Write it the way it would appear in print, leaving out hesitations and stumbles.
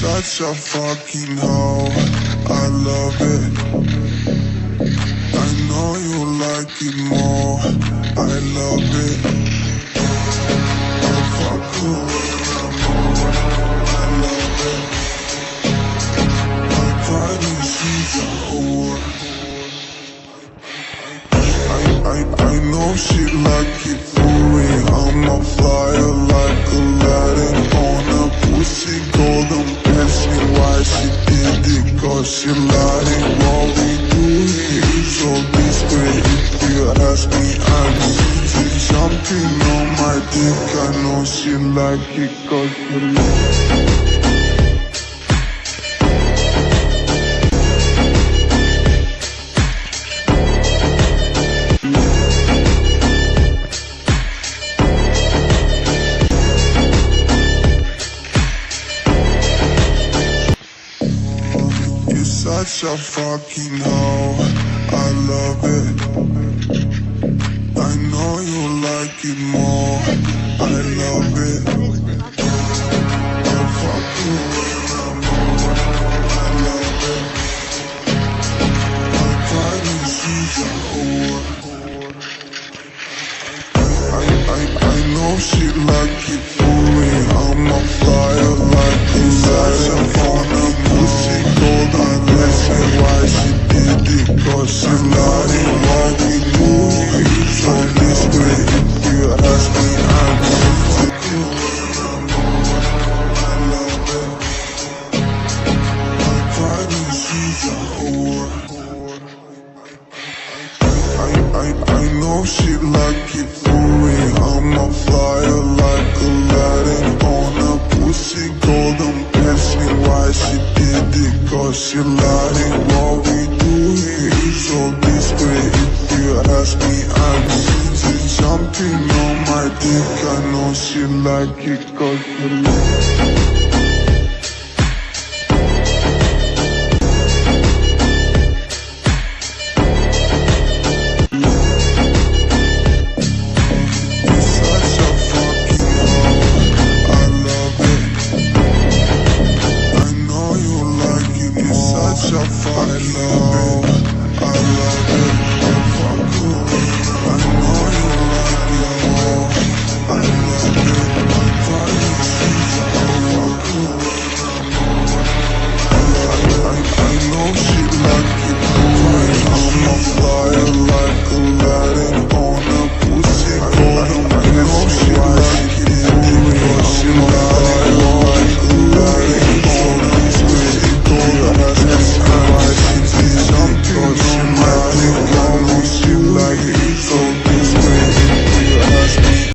Such a fucking hoe, I love it. I know you like it more, I love it. I fuck her when I'm on, I love it. I party, she's a whore. I know she like it for me. I'm a flyer like Aladdin on a pussy golden passing. Why she did it? Cause she lied it. What we do here is so discreet. If you ask me, I'm see something on my dick. I know she like it cause she lied. Such a fucking hoe, I love it. I know you like it more, I love it. I fuck you when I'm on, I love it. I party, she's a whore. I know she like it for me. I'm a flyer like Aladdin on a pussy golden. Why she did it? Cause she lied it. What we do is so discreet. If you ask me, I'm fuck you when I'm on, I love it. I party, she's a whore. I know she like it for me. I'm a flyer like Aladdin on a pussy golden passing. Why she did it? Cause she lied it. What we do here is so discreet. If you ask me, I'm see something on my dick. I know she like it cause she lied.